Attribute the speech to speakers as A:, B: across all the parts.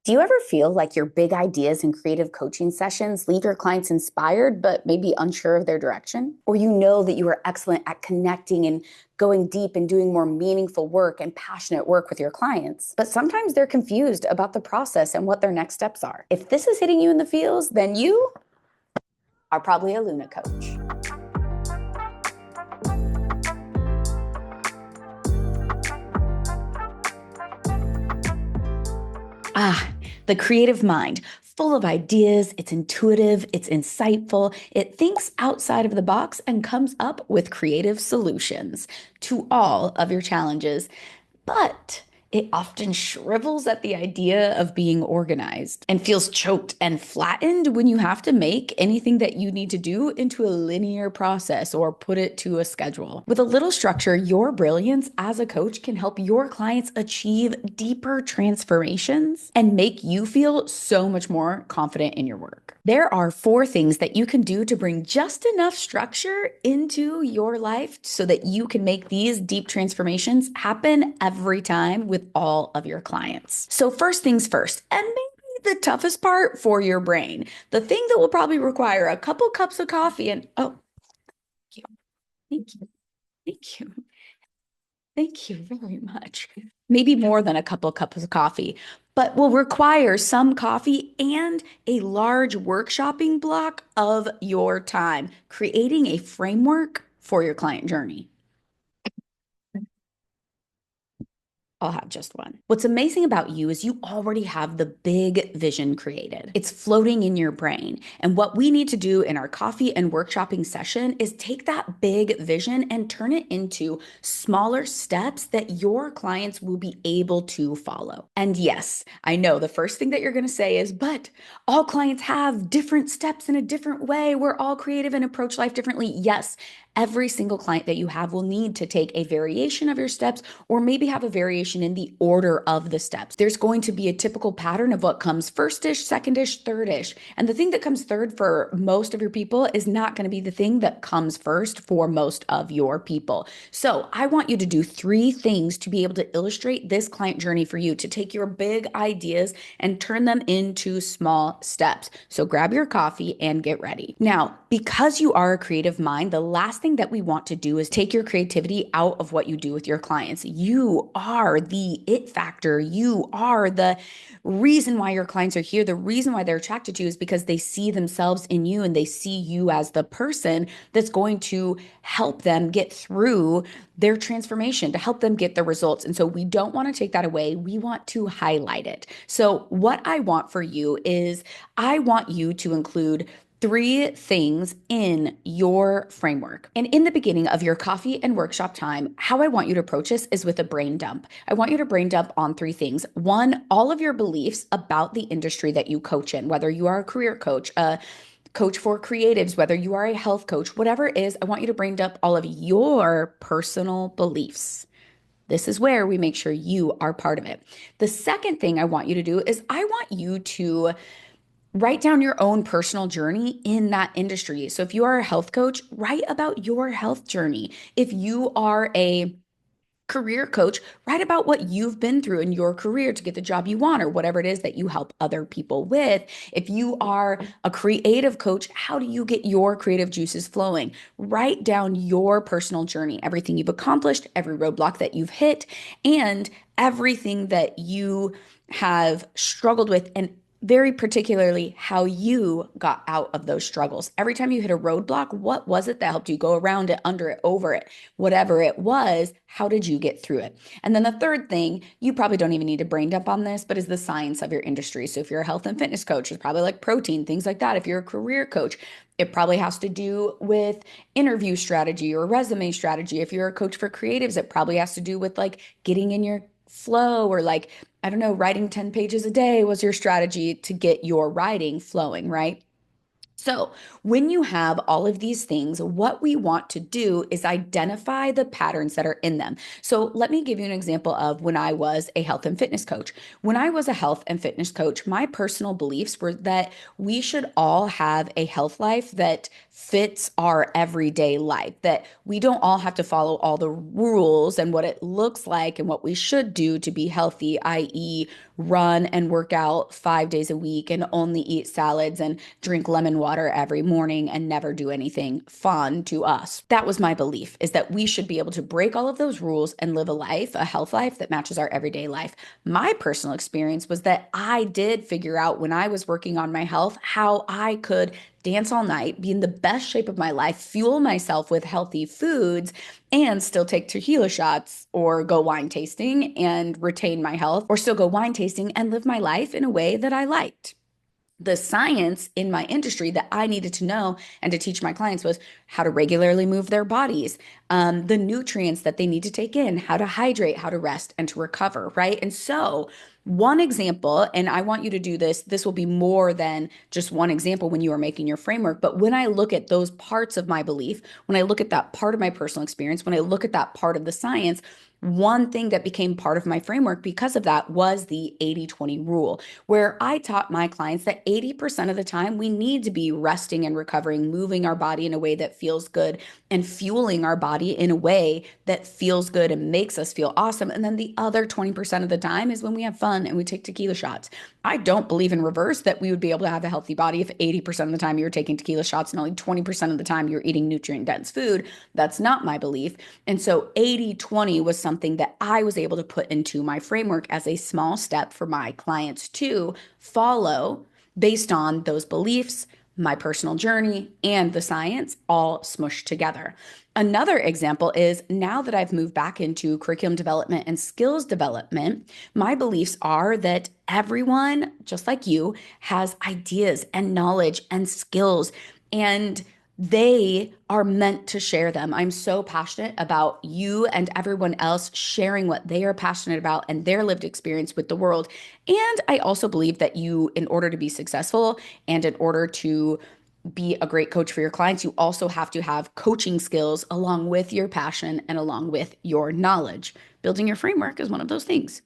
A: Do you ever feel like your big ideas and creative coaching sessions leave your clients inspired, but maybe unsure of their direction? Or you know that you are excellent at connecting and going deep and doing more meaningful work and passionate work with your clients, but sometimes they're confused about the process and what their next steps are. If this is hitting you in the feels, then you are probably a Luna coach. Ah, the creative mind, full of ideas. It's intuitive, it's insightful, it thinks outside of the box and comes up with creative solutions to all of your challenges. But it often shrivels at the idea of being organized and feels choked and flattened when you have to make anything that you need to do into a linear process or put it to a schedule. With a little structure, your brilliance as a coach can help your clients achieve deeper transformations and make you feel so much more confident in your work. There are 4 things that you can do to bring just enough structure into your life so that you can make these deep transformations happen every time with all of your clients. So, first things first, and maybe the toughest part for your brain, the thing that will probably require a couple cups of coffee and thank you, thank you, thank you very much. Maybe more than a couple cups of coffee, but will require some coffee and a large workshopping block of your time, creating a framework for your client journey. I'll have just one. What's amazing about you is you already have the big vision created. It's floating in your brain. And what we need to do in our coffee and workshopping session is take that big vision and turn it into smaller steps that your clients will be able to follow. And yes, I know the first thing that you're going to say is, but all clients have different steps in a different way. We're all creative and approach life differently. Yes, every single client that you have will need to take a variation of your steps or maybe have a variation in the order of the steps. There's going to be a typical pattern of what comes first-ish, second-ish, third-ish. And the thing that comes third for most of your people is not going to be the thing that comes first for most of your people. So I want you to do 3 things to be able to illustrate this client journey for you, to take your big ideas and turn them into small steps. So grab your coffee and get ready. Now, because you are a creative mind, the last thing that we want to do is take your creativity out of what you do with your clients. You are the it factor. You are the reason why your clients are here. The reason why they're attracted to you is because they see themselves in you and they see you as the person that's going to help them get through their transformation, to help them get the results. And so we don't want to take that away. We want to highlight it. So what I want for you is I want you to include 3 things in your framework. And in the beginning of your coffee and workshop time, how I want you to approach this is with a brain dump. I want you to brain dump on 3 things. One, all of your beliefs about the industry that you coach in, whether you are a career coach, a coach for creatives, whether you are a health coach, whatever it is, I want you to brain dump all of your personal beliefs. This is where we make sure you are part of it. The second thing I want you to do is I want you to write down your own personal journey in that industry. So if you are a health coach, write about your health journey. If you are a career coach, write about what you've been through in your career to get the job you want or whatever it is that you help other people with. If you are a creative coach, how do you get your creative juices flowing? Write down your personal journey, everything you've accomplished, every roadblock that you've hit, and everything that you have struggled with, and very particularly how you got out of those struggles. Every time you hit a roadblock, what was it that helped you go around it, under it, over it? Whatever it was, how did you get through it? And then the third thing, you probably don't even need to brain dump on this, but is the science of your industry. So if you're a health and fitness coach, it's probably like protein, things like that. If you're a career coach, it probably has to do with interview strategy or resume strategy. If you're a coach for creatives, it probably has to do with like getting in your flow or like, I don't know, writing 10 pages a day was your strategy to get your writing flowing, right? So, when you have all of these things, what we want to do is identify the patterns that are in them. So, let me give you an example of when I was a health and fitness coach. When I was a health and fitness coach, my personal beliefs were that we should all have a health life that fits our everyday life, that we don't all have to follow all the rules and what it looks like and what we should do to be healthy, i.e., run and work out 5 days a week and only eat salads and drink lemon water every morning and never do anything fun to us. That was my belief, is that we should be able to break all of those rules and live a life, a health life that matches our everyday life. My personal experience was that I did figure out when I was working on my health how I could dance all night, be in the best shape of my life, fuel myself with healthy foods, and still take tequila shots or go wine tasting and retain my health, or still go wine tasting and live my life in a way that I liked. The science in my industry that I needed to know and to teach my clients was how to regularly move their bodies, the nutrients that they need to take in, how to hydrate, how to rest, and to recover, right? And so, one example, and I want you to do this, this will be more than just one example when you are making your framework. But when I look at those parts of my belief, when I look at that part of my personal experience, when I look at that part of the science, one thing that became part of my framework because of that was the 80/20 rule, where I taught my clients that 80% of the time we need to be resting and recovering, moving our body in a way that feels good and fueling our body in a way that feels good and makes us feel awesome. And then the other 20% of the time is when we have fun and we take tequila shots. I don't believe in reverse that we would be able to have a healthy body if 80% of the time you're taking tequila shots and only 20% of the time you're eating nutrient dense food. That's not my belief. And so 80/20 was something that I was able to put into my framework as a small step for my clients to follow based on those beliefs, my personal journey, and the science all smushed together. Another example is now that I've moved back into curriculum development and skills development, my beliefs are that everyone, just like you, has ideas and knowledge and skills, and they are meant to share them. I'm so passionate about you and everyone else sharing what they are passionate about and their lived experience with the world. And I also believe that you, in order to be successful and in order to be a great coach for your clients, you also have to have coaching skills along with your passion and along with your knowledge. Building your framework is one of those things.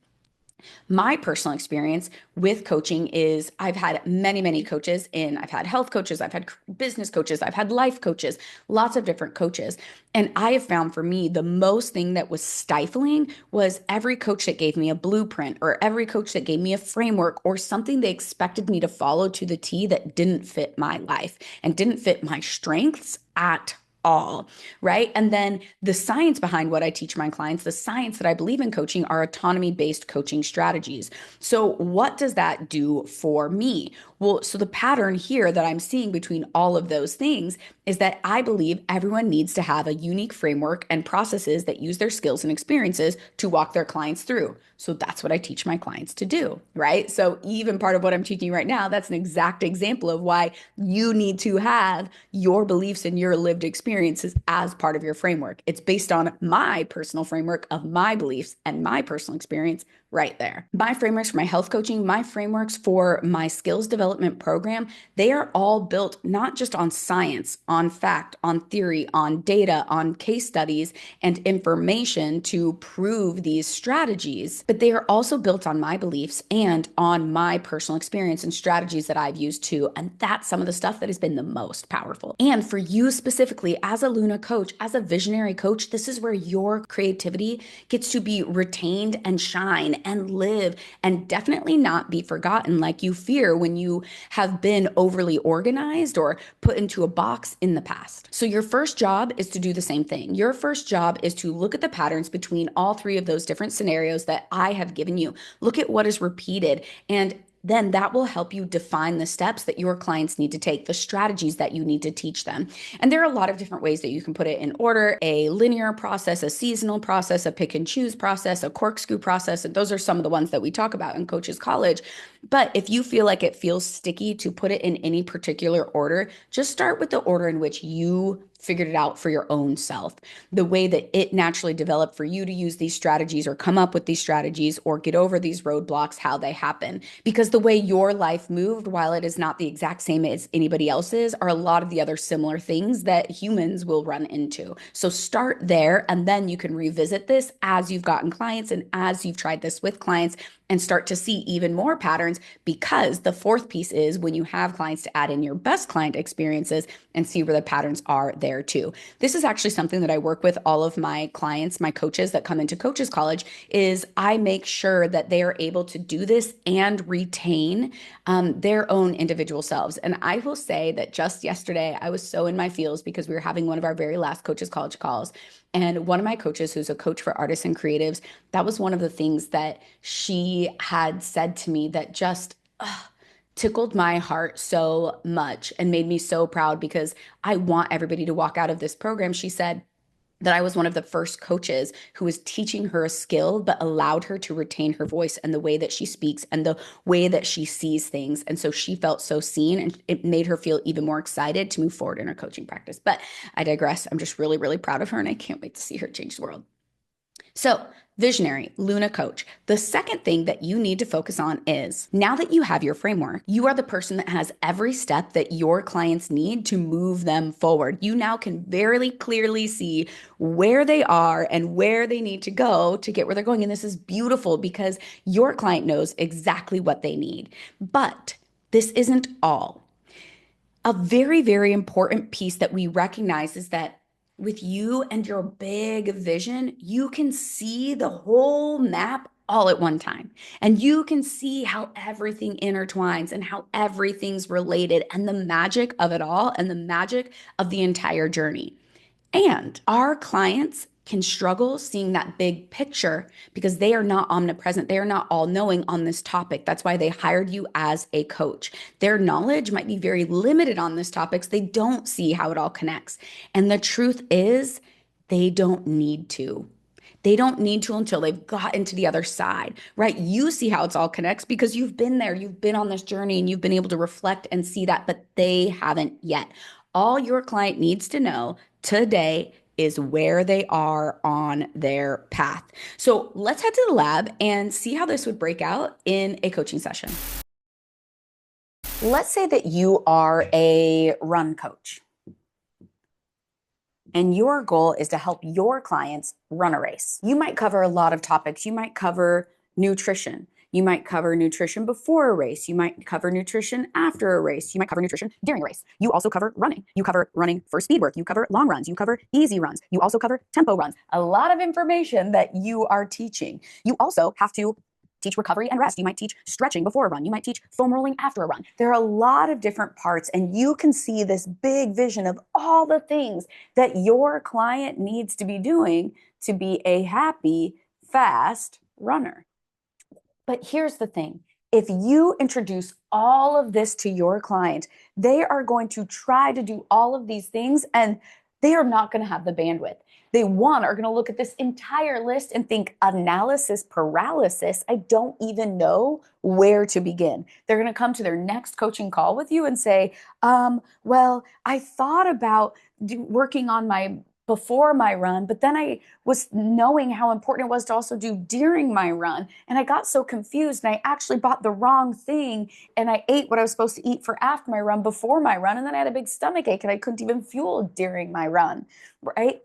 A: My personal experience with coaching is I've had many, many coaches I've had health coaches, I've had business coaches, I've had life coaches, lots of different coaches. And I have found for me, the most thing that was stifling was every coach that gave me a blueprint or every coach that gave me a framework or something they expected me to follow to the T that didn't fit my life and didn't fit my strengths at all, right? And then the science behind what I teach my clients, the science that I believe in coaching are autonomy-based coaching strategies. So what does that do for me? Well, so the pattern here that I'm seeing between all of those things is that I believe everyone needs to have a unique framework and processes that use their skills and experiences to walk their clients through. So that's what I teach my clients to do, right? So even part of what I'm teaching right now, that's an exact example of why you need to have your beliefs and your lived experiences as part of your framework. It's based on my personal framework of my beliefs and my personal experience right there. My frameworks for my health coaching, my frameworks for my skills development program, they are all built not just on science, on fact, on theory, on data, on case studies and information to prove these strategies, but they are also built on my beliefs and on my personal experience and strategies that I've used too. And that's some of the stuff that has been the most powerful. And for you specifically, as a Luna coach, as a visionary coach, this is where your creativity gets to be retained and shine and live and definitely not be forgotten like you fear when you have been overly organized or put into a box in the past. So your first job is to do the same thing. Your first job is to look at the patterns between all three of those different scenarios that I have given you. Look at what is repeated, and then that will help you define the steps that your clients need to take, the strategies that you need to teach them. And there are a lot of different ways that you can put it in order: a linear process, a seasonal process, a pick and choose process, a corkscrew process. And those are some of the ones that we talk about in Coaches College. But if you feel like it feels sticky to put it in any particular order, just start with the order in which you figured it out for your own self, the way that it naturally developed for you to use these strategies or come up with these strategies or get over these roadblocks, how they happen. Because the way your life moved, while it is not the exact same as anybody else's, are a lot of the other similar things that humans will run into. So start there, and then you can revisit this as you've gotten clients and as you've tried this with clients and start to see even more patterns, because the fourth piece is when you have clients to add in your best client experiences and see where the patterns are there too. This is actually something that I work with all of my clients, my coaches that come into Coaches College, is I make sure that they are able to do this and retain their own individual selves. And I will say that just yesterday, I was so in my feels because we were having one of our very last Coaches College calls. And one of my coaches, who's a coach for artists and creatives, that was one of the things that she had said to me that just tickled my heart so much and made me so proud, because I want everybody to walk out of this program. She said that I was one of the first coaches who was teaching her a skill, but allowed her to retain her voice and the way that she speaks and the way that she sees things. And so she felt so seen, and it made her feel even more excited to move forward in her coaching practice. But I digress. I'm just really, really proud of her, and I can't wait to see her change the world. So, visionary, Luna coach. The second thing that you need to focus on is, now that you have your framework, you are the person that has every step that your clients need to move them forward. You now can very clearly see where they are and where they need to go to get where they're going. And this is beautiful because your client knows exactly what they need. But this isn't all. A very, very important piece that we recognize is that with you and your big vision, you can see the whole map all at one time. And you can see how everything intertwines and how everything's related, and the magic of it all and the magic of the entire journey. And our clients can struggle seeing that big picture because they are not omnipresent. They are not all knowing on this topic. That's why they hired you as a coach. Their knowledge might be very limited on this topic, so they don't see how it all connects. And the truth is, they don't need to. They don't need to until they've gotten to the other side, right? You see how it's all connects because you've been there, you've been on this journey, and you've been able to reflect and see that, but they haven't yet. All your client needs to know today is where they are on their path. So let's head to the lab and see how this would break out in a coaching session. Let's say that you are a run coach, and your goal is to help your clients run a race. You might cover a lot of topics. You might cover nutrition. You might cover nutrition before a race. You might cover nutrition after a race. You might cover nutrition during a race. You also cover running. You cover running for speed work. You cover long runs. You cover easy runs. You also cover tempo runs. A lot of information that you are teaching. You also have to teach recovery and rest. You might teach stretching before a run. You might teach foam rolling after a run. There are a lot of different parts, and you can see this big vision of all the things that your client needs to be doing to be a happy, fast runner. But here's the thing. If you introduce all of this to your client, they are going to try to do all of these things, and they are not going to have the bandwidth. They, one, are going to look at this entire list and think analysis paralysis. I don't even know where to begin. They're going to come to their next coaching call with you and say, well, I thought about working on my before my run, but then I was knowing how important it was to also do during my run. And I got so confused, and I actually bought the wrong thing, and I ate what I was supposed to eat for after my run before my run. And then I had a big stomach ache and I couldn't even fuel during my run, right?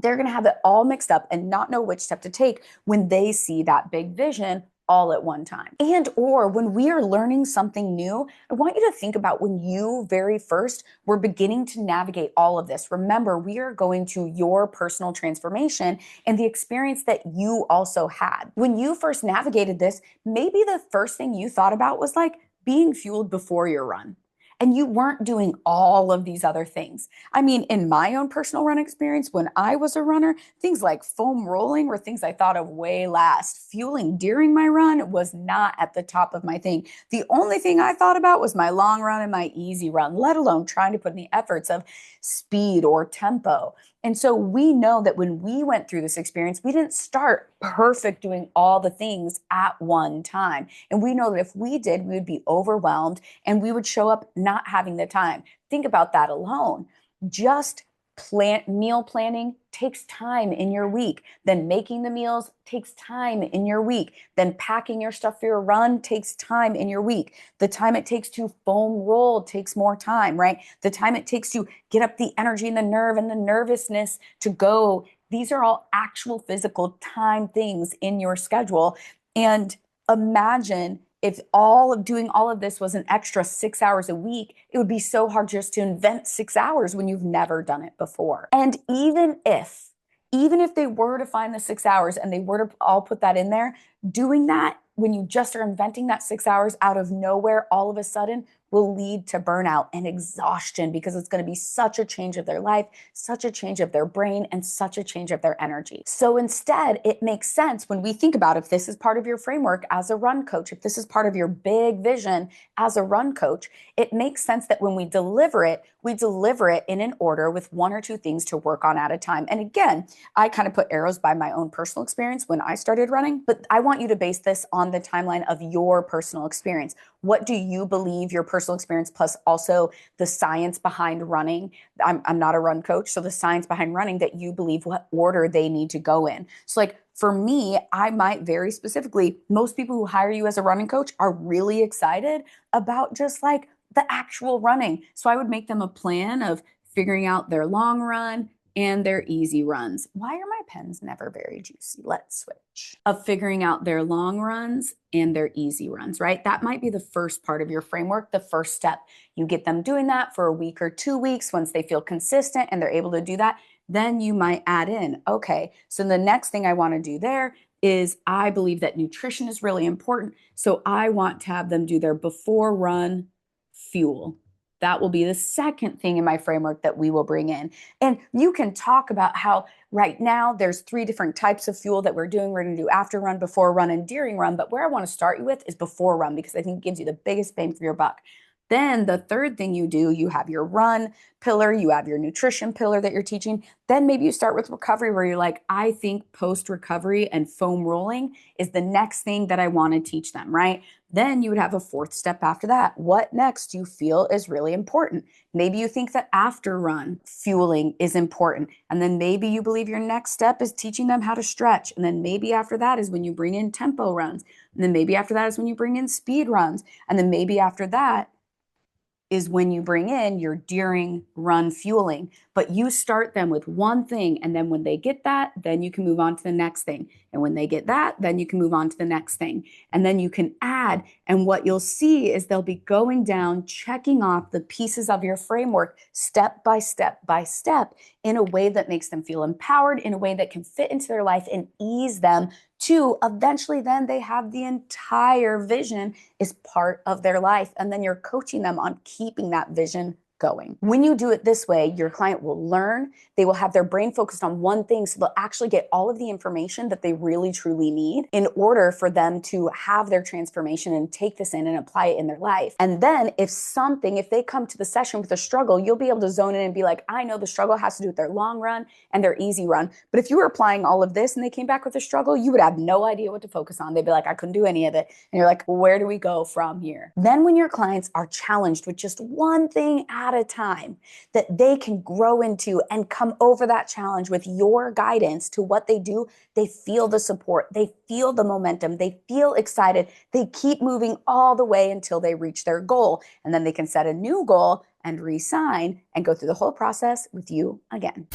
A: They're going to have it all mixed up and not know which step to take when they see that big vision all at one time. And or when we are learning something new, I want you to think about when you very first were beginning to navigate all of this. Remember, we are going to your personal transformation and the experience that you also had. When you first navigated this, maybe the first thing you thought about was like being fueled before your run. And you weren't doing all of these other things. I mean, in my own personal run experience, when I was a runner, things like foam rolling were things I thought of way last. Fueling during my run was not at the top of my thing. The only thing I thought about was my long run and my easy run, let alone trying to put in the efforts of speed or tempo. And so we know that when we went through this experience, we didn't start perfect doing all the things at one time. And we know that if we did, we would be overwhelmed and we would show up not having the time. Think about that alone. Just Meal planning takes time in your week. Then making the meals takes time in your week. Then packing your stuff for your run takes time in your week. The time it takes to foam roll takes more time, right? The time it takes to get up the energy and the nerve and the nervousness to go. These are all actual physical time things in your schedule. And imagine if all of doing all of this was an extra 6 hours a week, it would be so hard just to invent 6 hours when you've never done it before. And even if they were to find the 6 hours and they were to all put that in there, doing that when you just are inventing that 6 hours out of nowhere all of a sudden will lead to burnout and exhaustion because it's going to be such a change of their life, such a change of their brain, and such a change of their energy. So instead, it makes sense when we think about if this is part of your framework as a run coach, if this is part of your big vision as a run coach, it makes sense that when we deliver it in an order with one or two things to work on at a time. And again, I kind of put arrows by my own personal experience when I started running, but I want you to base this on the timeline of your personal experience. What do you believe your personal experience plus also the science behind running? I'm not a run coach, so the science behind running that you believe what order they need to go in. So like for me, I might very specifically, most people who hire you as a running coach are really excited about just like the actual running. So I would make them a plan of figuring out their long run and their easy runs. Why are my pens never very juicy? Let's switch. Of figuring out their long runs and their easy runs, right? That might be the first part of your framework, the first step. You get them doing that for a week or 2 weeks. Once they feel consistent and they're able to do that, then you might add in, okay, so the next thing I want to do there is I believe that nutrition is really important. So I want to have them do their before run fuel. That will be the second thing in my framework that we will bring in. And you can talk about how right now there's 3 different types of fuel that we're doing. We're going to do after run, before run, and during run. But where I want to start you with is before run because I think it gives you the biggest bang for your buck. Then the third thing you do, you have your run pillar, you have your nutrition pillar that you're teaching. Then maybe you start with recovery where you're like, I think post recovery and foam rolling is the next thing that I want to teach them, right? Then you would have a fourth step after that. What next do you feel is really important? Maybe you think that after run fueling is important. And then maybe you believe your next step is teaching them how to stretch. And then maybe after that is when you bring in tempo runs. And then maybe after that is when you bring in speed runs. And then maybe after that is when you bring in your during run fueling. But you start them with one thing. And then when they get that, then you can move on to the next thing. And when they get that, then you can move on to the next thing. And then you can add. And what you'll see is they'll be going down, checking off the pieces of your framework step by step by step in a way that makes them feel empowered, in a way that can fit into their life and ease them to eventually then they have the entire vision is part of their life. And then you're coaching them on keeping that vision going. When you do it this way, your client will learn, they will have their brain focused on one thing, so they'll actually get all of the information that they really truly need in order for them to have their transformation and take this in and apply it in their life. And then if they come to the session with a struggle, you'll be able to zone in and be like, I know the struggle has to do with their long run and their easy run. But if you were applying all of this and they came back with a struggle, you would have no idea what to focus on. They'd be like, I couldn't do any of it. And you're like, where do we go from here? Then when your clients are challenged with just one thing at a time that they can grow into and come over that challenge with your guidance to what they do, they feel the support, they feel the momentum, they feel excited, they keep moving all the way until they reach their goal. And then they can set a new goal and re-sign and go through the whole process with you again.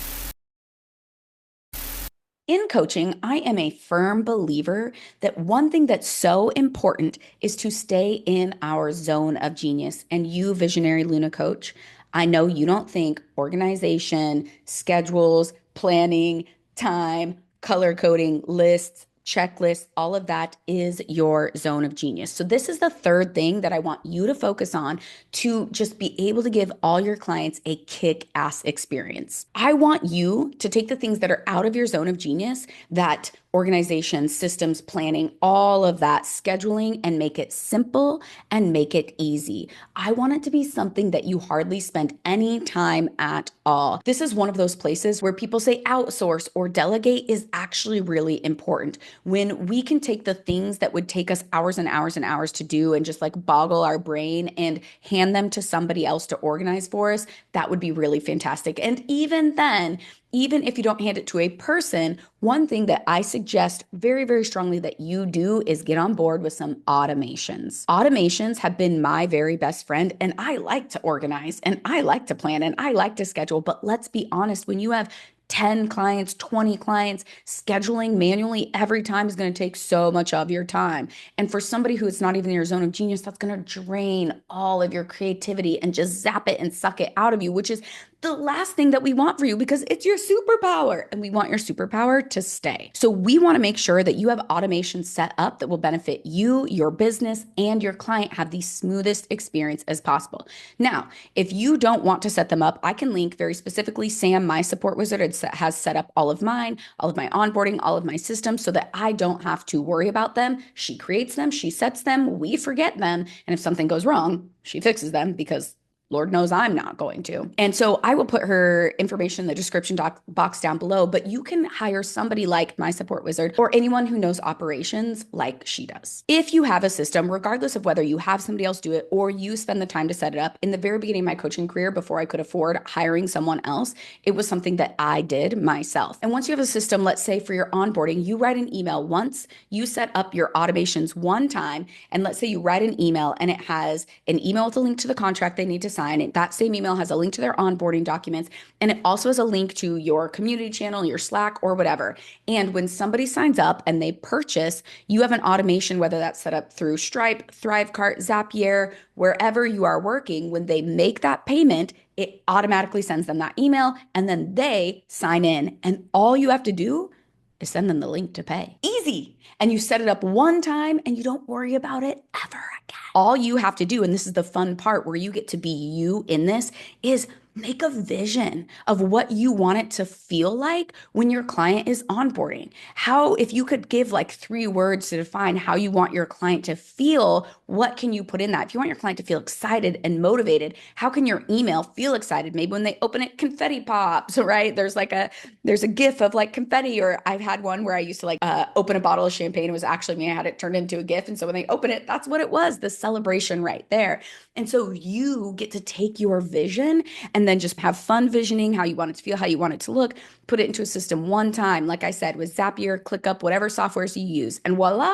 A: In coaching, I am a firm believer that one thing that's so important is to stay in our zone of genius. And you, visionary Luna coach, I know you don't think organization, schedules, planning, time, color coding, lists, checklists, all of that is your zone of genius. So this is the third thing that I want you to focus on to just be able to give all your clients a kick-ass experience. I want you to take the things that are out of your zone of genius that organization, systems, planning, all of that, scheduling, and make it simple and make it easy. I want it to be something that you hardly spend any time at all. This is one of those places where people say outsource or delegate is actually really important. When we can take the things that would take us hours and hours and hours to do and just like boggle our brain and hand them to somebody else to organize for us, that would be really fantastic. And even then, even if you don't hand it to a person, one thing that I suggest very, very strongly that you do is get on board with some automations. Automations have been my very best friend, and I like to organize and I like to plan and I like to schedule. But let's be honest, when you have 10 clients, 20 clients, scheduling manually every time is going to take so much of your time. And for somebody who is not even in your zone of genius, that's going to drain all of your creativity and just zap it and suck it out of you, which is the last thing that we want for you because it's your superpower and we want your superpower to stay. So we want to make sure that you have automation set up that will benefit you, your business, and your client have the smoothest experience as possible. Now, if you don't want to set them up, I can link very specifically Sam, my support wizard, has set up all of mine, all of my onboarding, all of my systems so that I don't have to worry about them. She creates them, she sets them, we forget them. And if something goes wrong, she fixes them because Lord knows I'm not going to. And so I will put her information in the description box down below, but you can hire somebody like my support wizard or anyone who knows operations like she does. If you have a system, regardless of whether you have somebody else do it or you spend the time to set it up, in the very beginning of my coaching career, before I could afford hiring someone else, it was something that I did myself. And once you have a system, let's say for your onboarding, you write an email once, you set up your automations one time, and let's say you write an email and it has an email with a link to the contract they need to sign. That same email has a link to their onboarding documents, and it also has a link to your community channel, your Slack, or whatever. And when somebody signs up and they purchase, you have an automation, whether that's set up through Stripe, Thrivecart, Zapier, wherever you are working. When they make that payment, it automatically sends them that email, and then they sign in. And all you have to do is send them the link to pay. Easy. And you set it up one time and you don't worry about it ever again. All you have to do, and this is the fun part where you get to be you in this, is make a vision of what you want it to feel like when your client is onboarding. How, if you could give like 3 words to define how you want your client to feel, what can you put in that? If you want your client to feel excited and motivated, how can your email feel excited? Maybe when they open it, confetti pops, right? There's a gif of like confetti, or I've had one where I used to like open a bottle of champagne. It was actually me. I had it turned into a gif. And so when they open it, that's what it was, the celebration right there. And so you get to take your vision and then just have fun visioning how you want it to feel, how you want it to look, put it into a system one time, like I said, with Zapier, ClickUp, whatever softwares you use, and voila,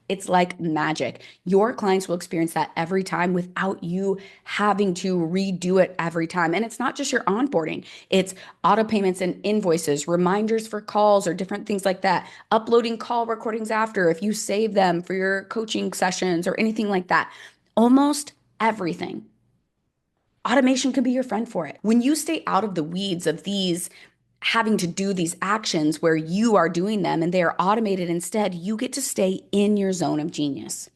A: it's like magic. Your clients will experience that every time without you having to redo it every time. And it's not just your onboarding, it's auto payments and invoices, reminders for calls or different things like that, uploading call recordings after if you save them for your coaching sessions or anything like that. Almost everything. Automation can be your friend for it. When you stay out of the weeds of these having to do these actions where you are doing them and they are automated instead, you get to stay in your zone of genius.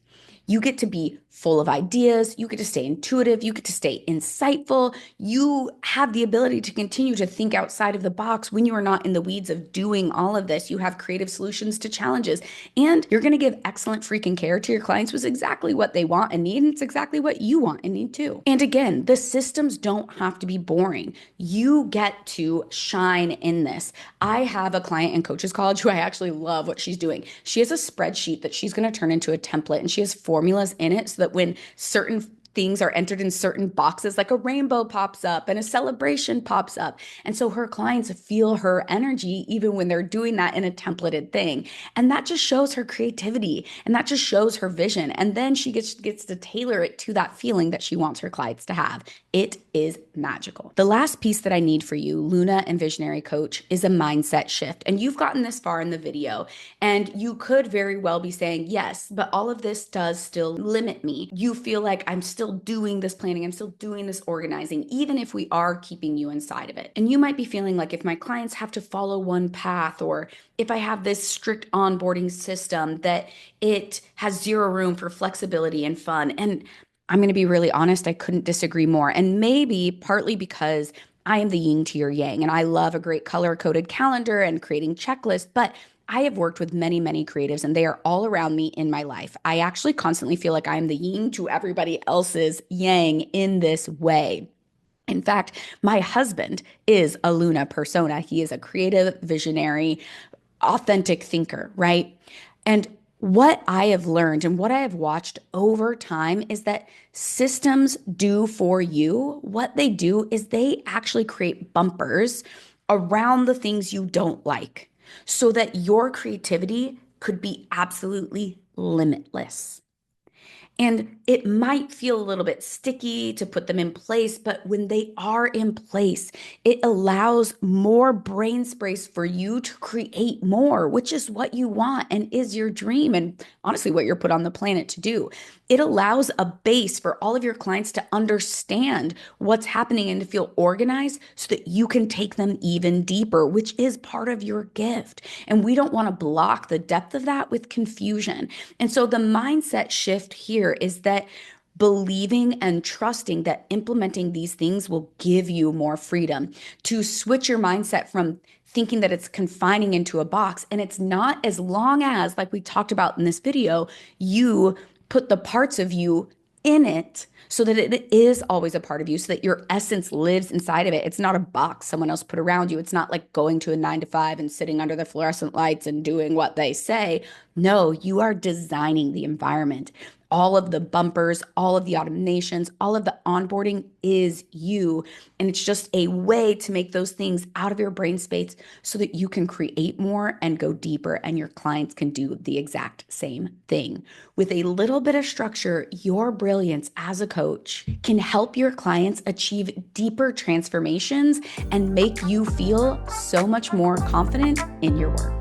A: You get to be full of ideas. You get to stay intuitive. You get to stay insightful. You have the ability to continue to think outside of the box when you are not in the weeds of doing all of this. You have creative solutions to challenges, and you're going to give excellent freaking care to your clients, which is exactly what they want and need. And it's exactly what you want and need too. And again, the systems don't have to be boring. You get to shine in this. I have a client in Coaches College who I actually love what she's doing. She has a spreadsheet that she's going to turn into a template, and she has formulas in it so that when certain things are entered in certain boxes, like a rainbow pops up and a celebration pops up. And so her clients feel her energy even when they're doing that in a templated thing. And that just shows her creativity and that just shows her vision. And then she gets to tailor it to that feeling that she wants her clients to have. It is magical. The last piece that I need for you, Luna and Visionary Coach, is a mindset shift. And you've gotten this far in the video, and you could very well be saying, yes, but all of this does still limit me. You feel like I'm still doing this planning, I'm still doing this organizing, even if we are keeping you inside of it. And you might be feeling like if my clients have to follow one path, or if I have this strict onboarding system, that it has zero room for flexibility and fun. And I'm going to be really honest, I couldn't disagree more. And maybe partly because I am the yin to your yang, and I love a great color-coded calendar and creating checklists, but I have worked with many, many creatives, and they are all around me in my life. I actually constantly feel like I'm the yin to everybody else's yang in this way. In fact, my husband is a Luna persona. He is a creative, visionary, authentic thinker, right? And what I have learned and what I have watched over time is that systems do for you, what they do is they actually create bumpers around the things you don't like so that your creativity could be absolutely limitless. And it might feel a little bit sticky to put them in place, but when they are in place, it allows more brain space for you to create more, which is what you want and is your dream. And honestly, what you're put on the planet to do. It allows a base for all of your clients to understand what's happening and to feel organized so that you can take them even deeper, which is part of your gift. And we don't want to block the depth of that with confusion. And so the mindset shift here is that believing and trusting that implementing these things will give you more freedom to switch your mindset from thinking that it's confining into a box. And it's not, as long as, like we talked about in this video, you put the parts of you in it so that it is always a part of you, so that your essence lives inside of it. It's not a box someone else put around you. It's not like going to a 9 to 5 and sitting under the fluorescent lights and doing what they say. No, you are designing the environment. All of the bumpers, all of the automations, all of the onboarding is you. And it's just a way to make those things out of your brain space so that you can create more and go deeper, and your clients can do the exact same thing. With a little bit of structure, your brilliance as a coach can help your clients achieve deeper transformations and make you feel so much more confident in your work.